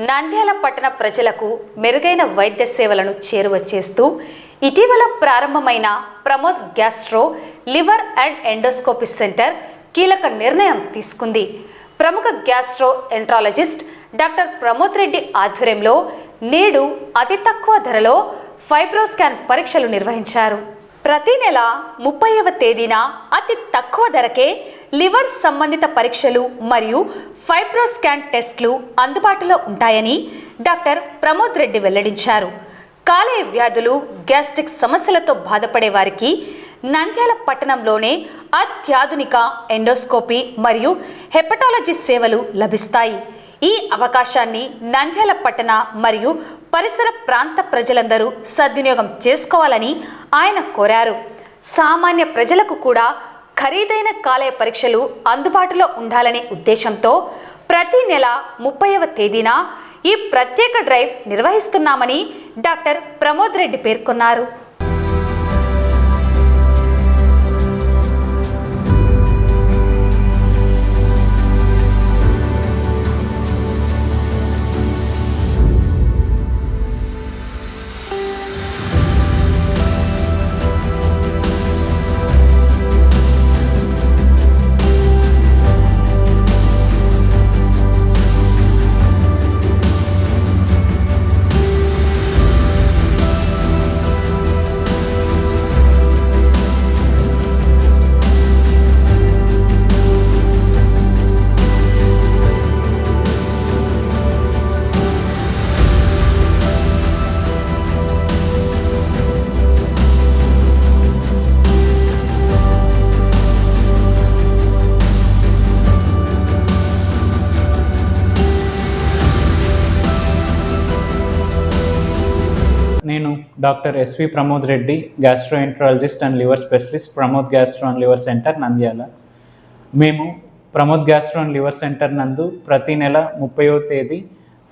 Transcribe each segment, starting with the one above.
నంద్యాల పట్టణ ప్రజలకు మెరుగైన వైద్య సేవలను చేరువ చేస్తూ ఇటీవల ప్రారంభమైన Pramod gastro liver and endoscopy centre కీలక నిర్ణయం తీసుకుంది. ప్రముఖ gastro enterologist doctor Pramod Reddy ఆధ్వర్యంలో నేడు అతి తక్కువ ధరలో ఫైబ్రోస్కాన్ పరీక్షలు నిర్వహించారు. ప్రతి నెల 30వ తేదీన అతి తక్కువ ధరకే లివర్ సంబంధిత పరీక్షలు మరియు ఫైబ్రోస్కాన్ టెస్టులు అందుబాటులో ఉంటాయని డాక్టర్ ప్రమోద్ రెడ్డి వెల్లడించారు. కాలేయ వ్యాధులు, గ్యాస్ట్రిక్ సమస్యలతో బాధపడే వారికి నంద్యాల పట్టణంలోనే అత్యాధునిక ఎండోస్కోపీ మరియు హెపటాలజీ సేవలు లభిస్తాయి. ఈ అవకాశాన్ని నంద్యాల పట్టణ మరియు పరిసర ప్రాంత ప్రజలందరూ సద్వినియోగం చేసుకోవాలని ఆయన కోరారు. సామాన్య ప్రజలకు కూడా ఖరీదైన కాలేయ పరీక్షలు అందుబాటులో ఉండాలనే ఉద్దేశంతో ప్రతి నెల 30వ తేదీన ఈ ప్రత్యేక డ్రైవ్ నిర్వహిస్తున్నామని డాక్టర్ ప్రమోద్ రెడ్డి పేర్కొన్నారు. నేను doctor S V Pramod Reddy, gastroenterologist and liver specialist, Pramod gastro and liver centre Nandyal. మేము Pramod gastro and liver centre నందు ప్రతి నెల 30వ తేదీ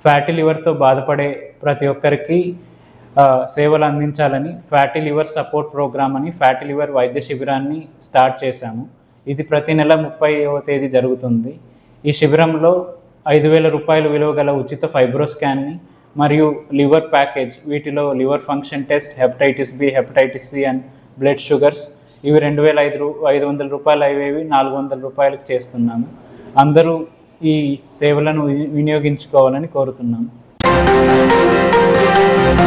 ఫ్యాటీ లివర్తో బాధపడే ప్రతి ఒక్కరికి సేవలు అందించాలని ఫ్యాటీ లివర్ సపోర్ట్ ప్రోగ్రామ్ అని ఫ్యాటీ లివర్ వైద్య శిబిరాన్ని స్టార్ట్ చేశాము. ఇది ప్రతి నెల 30వ తేదీ జరుగుతుంది. ఈ శిబిరంలో 5,000 రూపాయలు విలువ గల ఉచిత ఫైబ్రోస్కాన్ని మరియు లివర్ ప్యాకేజ్, వీటిలో liver function test, hepatitis B, hepatitis C and blood sugars, ఇవి 2,500 రూపాయలు అయ్యేవి 400 రూపాయలకు చేస్తున్నాము. అందరూ ఈ సేవలను వినియోగించుకోవాలని కోరుతున్నాము.